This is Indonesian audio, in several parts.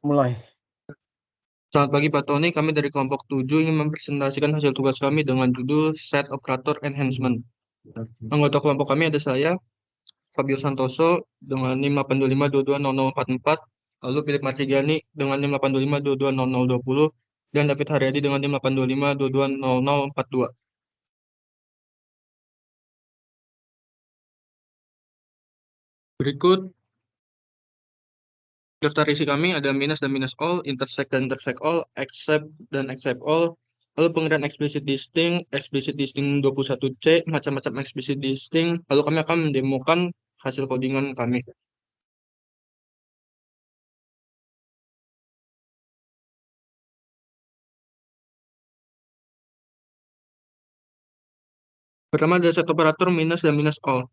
Mulai. Selamat pagi Pak Tony, kami dari kelompok 7 ingin mempresentasikan hasil tugas kami dengan judul Set Operator Enhancement. Anggota kelompok kami ada saya, Fabio Santoso dengan NIM 825220044, lalu Philip Marcigiani dengan NIM 825220020, dan David Haryadi dengan NIM 825220042. Berikut daftar isi kami ada minus dan minus all, intersect dan intersect all, except dan except all, lalu pengirian explicit distinct 21C, macam-macam explicit distinct, lalu kami akan mendemokan hasil codingan kami. Pertama ada set operator minus dan minus all.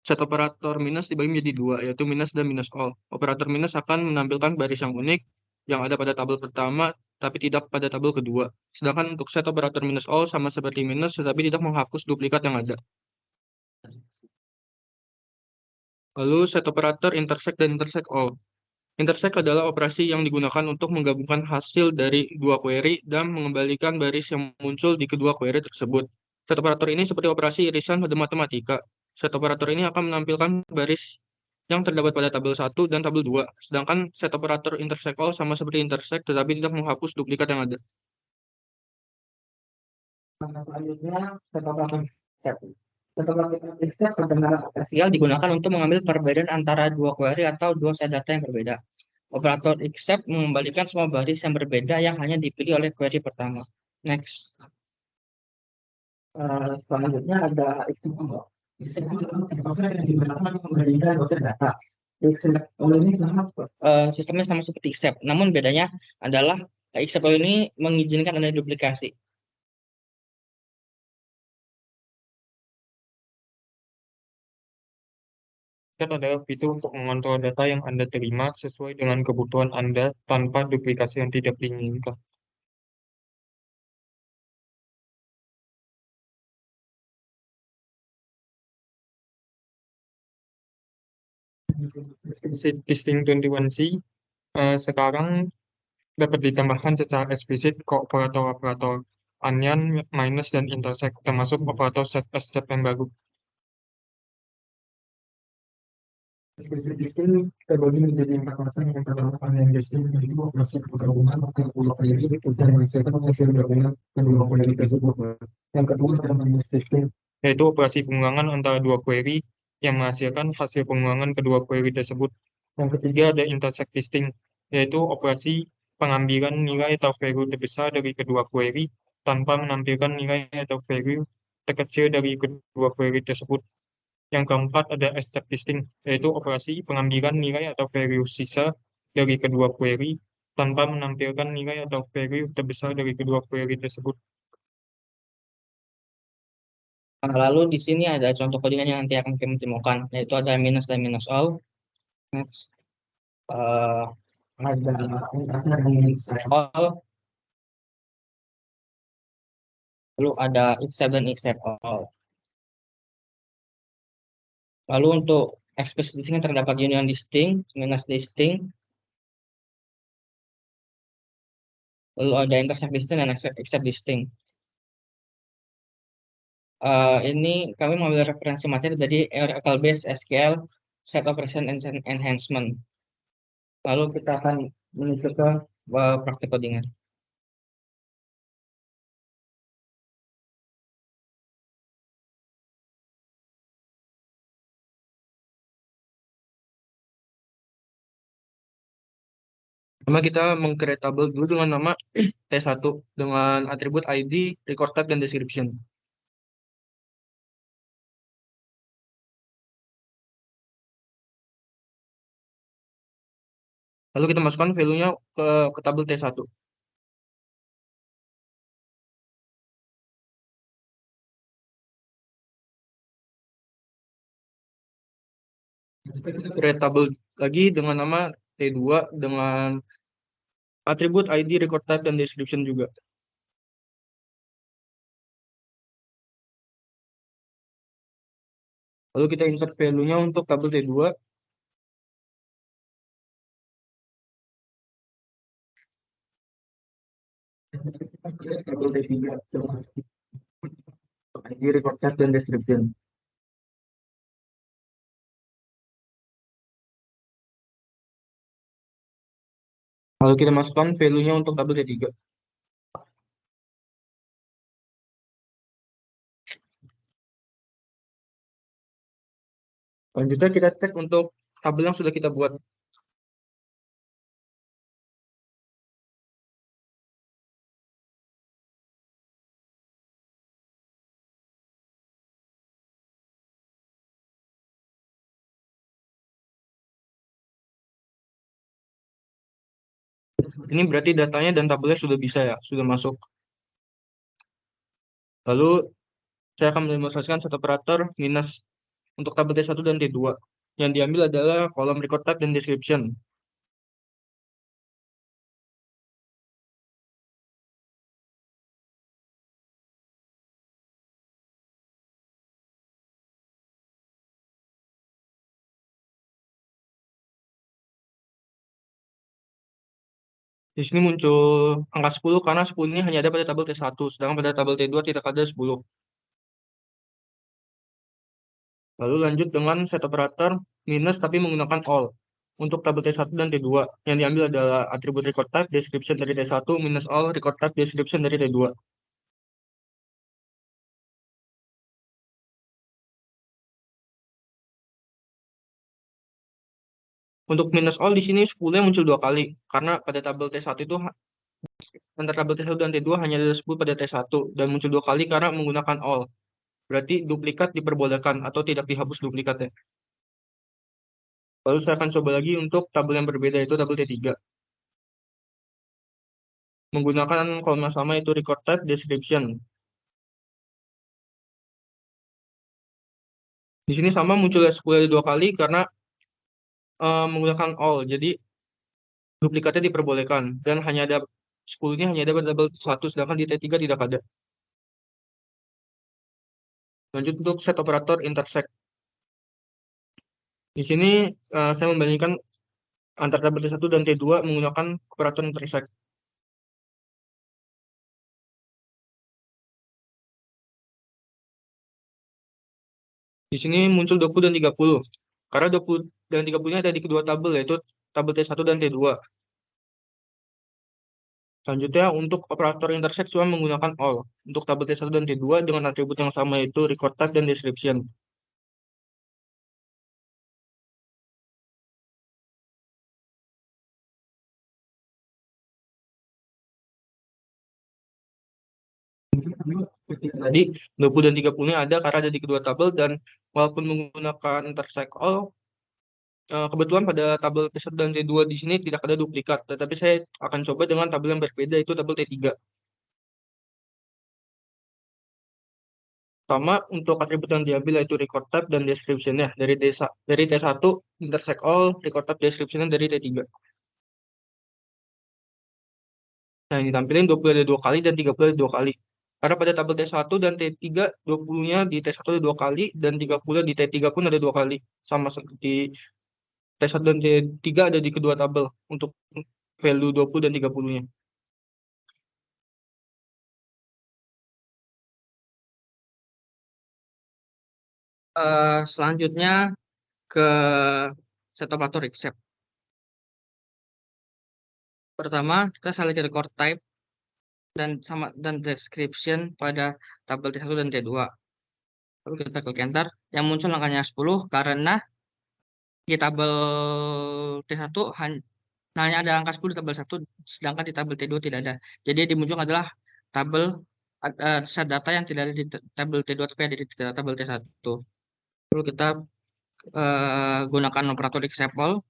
Set operator minus dibagi menjadi dua, yaitu minus dan minus all. Operator minus akan menampilkan baris yang unik yang ada pada tabel pertama, tapi tidak pada tabel kedua. Sedangkan untuk set operator minus all sama seperti minus, tetapi tidak menghapus duplikat yang ada. Lalu set operator intersect dan intersect all. Intersect adalah operasi yang digunakan untuk menggabungkan hasil dari dua query dan mengembalikan baris yang muncul di kedua query tersebut. Set operator ini seperti operasi irisan pada matematika. Set operator ini akan menampilkan baris yang terdapat pada tabel 1 dan tabel 2. Sedangkan set operator intersect all sama seperti intersect tetapi tidak menghapus duplikat yang ada. Selanjutnya, set operator step. Set operator step adalah spesial digunakan untuk mengambil perbedaan antara dua query atau dua set data yang berbeda. Operator except mengembalikan semua baris yang berbeda yang hanya dipilih oleh query pertama. Next. Selanjutnya ada exception. Exception yang digunakan untuk membandingkan dua set data. Exception ini sistemnya sama seperti except, namun bedanya adalah exception ini mengizinkan adanya duplikasi. Set adalah fitur untuk mengontrol data yang Anda terima sesuai dengan kebutuhan Anda tanpa duplikasi yang tidak diinginkan. Explicit Distinct 21C sekarang dapat ditambahkan secara eksplisit ke operator-operator onion, minus, dan intersect, termasuk operator set except yang baru. Explicit distinct terbagi menjadi empat macam. Yang pertama onion distinct, yaitu operasi penggabungan antara dua query dan menghasilkan hasil gabungan kedua query tersebut. Yang kedua adalah minus distinct, yaitu operasi pengulangan antara dua query yang menghasilkan hasil pengulangan kedua query tersebut. Yang ketiga ada intersect distinct, yaitu operasi pengambilan nilai atau value terbesar dari kedua query tanpa menampilkan nilai atau value terkecil dari kedua query tersebut. Yang keempat ada except distinct, yaitu operasi pengambilan nilai atau value sisa dari kedua query tanpa menampilkan nilai atau value terbesar dari kedua query tersebut. Lalu di sini ada contoh codingan yang nanti akan kami temukan, yaitu ada minus dan minus all. Next. Ada minus all. Lalu ada except dan except all. Lalu untuk explicit distinct terdapat union distinct, minus distinct. Lalu ada intersect distinct dan except distinct. Ini kami mengambil referensi materi dari Oracle Base SQL Set Operation Enhancement. Lalu kita akan menuju ke praktik codingan. Pertama kita meng-create tabel dulu dengan nama T1 dengan atribut ID, record type, dan description. Lalu kita masukkan value-nya ke tabel T1. Kita create tabel lagi dengan nama T2 dengan atribut ID, record type, dan description juga. Lalu kita insert value-nya untuk tabel T2. Kemudian tabel D3 di record type dan description. Lalu kita masukkan value-nya untuk tabel D3. Selanjutnya kita cek untuk tabel yang sudah kita buat. Ini berarti datanya dan tabelnya sudah bisa ya, sudah masuk. Lalu saya akan mendemonstrasikan satu operator minus untuk tabel T1 dan T2. Yang diambil adalah kolom record type dan description. Di sini muncul angka 10 karena 10 ini hanya ada pada tabel T1, sedangkan pada tabel T2 tidak ada 10. Lalu lanjut dengan set operator minus tapi menggunakan all. Untuk tabel T1 dan T2, yang diambil adalah atribut record type description dari T1 minus all record type description dari T2. Untuk minus all di sini 10 yang muncul 2 kali, karena pada tabel T1 itu antara tabel T1 dan T2 hanya ada 10 pada T1 dan muncul 2 kali karena menggunakan all. Berarti duplikat diperbolehkan atau tidak dihapus duplikatnya. Lalu saya akan coba lagi untuk tabel yang berbeda, yaitu tabel T3. Menggunakan kolom yang sama, yaitu record type description. Di sini sama munculnya 10 ada 2 kali karena menggunakan all. Jadi duplikatnya diperbolehkan dan hanya ada 10 ini hanya ada pada tabel 1, sedangkan di T3 tidak ada. Lanjut untuk set operator intersect. Di sini saya membandingkan antara tabel T1 dan T2 menggunakan operator intersect. Di sini muncul 20 dan 30. Karena 20 dan 30 ini ada di kedua tabel, yaitu tabel T1 dan T2. Selanjutnya untuk operator intersect cuma menggunakan all. Untuk tabel T1 dan T2 dengan atribut yang sama, yaitu record type dan description. Tadi 20 dan 30 ini ada karena ada di kedua tabel, dan walaupun menggunakan intersect all, kebetulan pada tabel T1 dan T2 di sini tidak ada duplikat. Tetapi saya akan coba dengan tabel yang berbeda, yaitu tabel T3. Sama untuk atribut yang diambil yaitu record type dan description-nya dari T1 intersect all, record type description-nya dari T3. Nah, ini tampilin 20 ada 2 kali dan 30 ada 2 kali. Karena pada tabel T1 dan T3, 20-nya di T1 ada 2 kali dan 30 di T3 pun ada 2 kali. Sama seperti T1 dan T3 ada di kedua tabel untuk value 20 dan 30-nya. Selanjutnya ke set operator except. Pertama, kita select record type dan description pada tabel T1 dan T2. Lalu kita klik enter. Yang muncul angkanya 10 karena di tabel T1 hanya ada angka 10 di tabel 1, sedangkan di tabel T2 tidak ada. Jadi yang dimunculkan adalah tabel set data yang tidak ada di tabel T2 tapi ada di tabel T1. Lalu kita gunakan operator except all,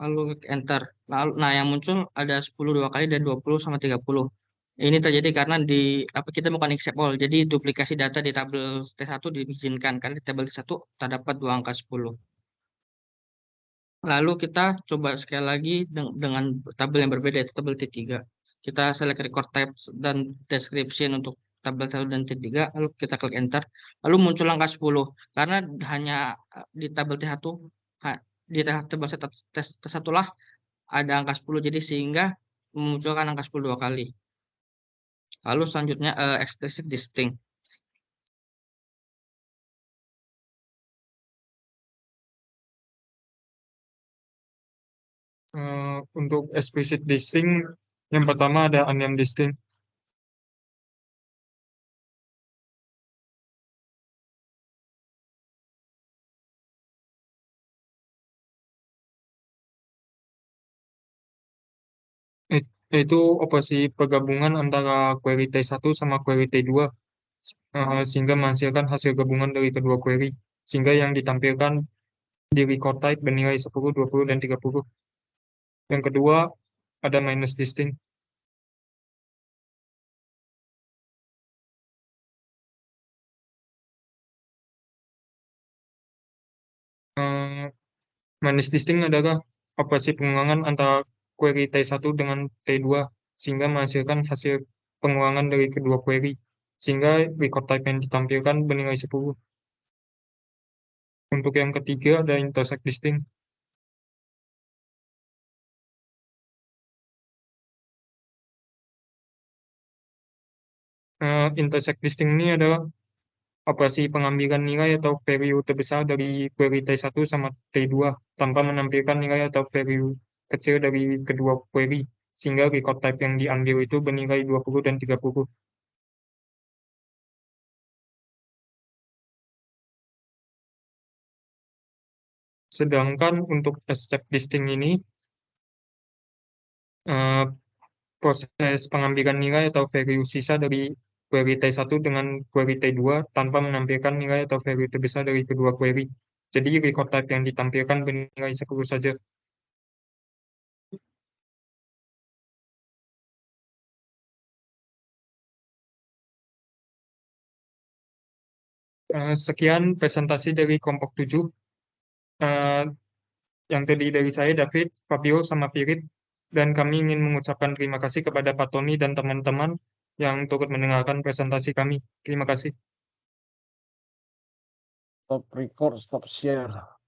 lalu klik enter. Nah, yang muncul ada 10 2 kali dan 20 sama 30. Ini terjadi karena kita bukan except all, jadi duplikasi data di tabel T1 diizinkan karena di tabel T1 terdapat 2 angka 10. Lalu kita coba sekali lagi dengan tabel yang berbeda, yaitu tabel T3. Kita select record type dan description untuk tabel 1 dan T3, lalu kita klik enter. Lalu muncul angka 10, karena hanya di tabel T1, di tabel T1 lah ada angka 10, jadi sehingga memunculkan angka 10 2 kali. Lalu selanjutnya explicit distinct. Untuk explicit distinct, yang pertama ada unnamed distinct. Itu operasi penggabungan antara query T1 sama query T2, sehingga menghasilkan hasil gabungan dari kedua query, sehingga yang ditampilkan di record type bernilai 10, 20, dan 30. Yang kedua, ada minus distinct. Minus distinct adalah operasi pengulangan antara query T1 dengan T2, sehingga menghasilkan hasil pengulangan dari kedua query, sehingga record type yang ditampilkan bernilai 10. Untuk yang ketiga, ada intersect distinct. Intersect distinct ini adalah operasi pengambilan nilai atau value terbesar dari query T1 sama T2 tanpa menampilkan nilai atau value kecil dari kedua query, sehingga record type yang diambil itu bernilai 20 dan 30. Sedangkan untuk accept distinct ini, eh, proses pengambilan nilai atau value sisa dari query T1 dengan query T2 tanpa menampilkan nilai atau value terbesar dari kedua query. Jadi record type yang ditampilkan bernilai 10 saja. Sekian presentasi dari kelompok 7. Eh, yang terdiri dari saya, David, Fabio, sama Firip. Dan kami ingin mengucapkan terima kasih kepada Pak Tony dan teman-teman yang turut mendengarkan presentasi kami. Terima kasih. Stop record, stop share.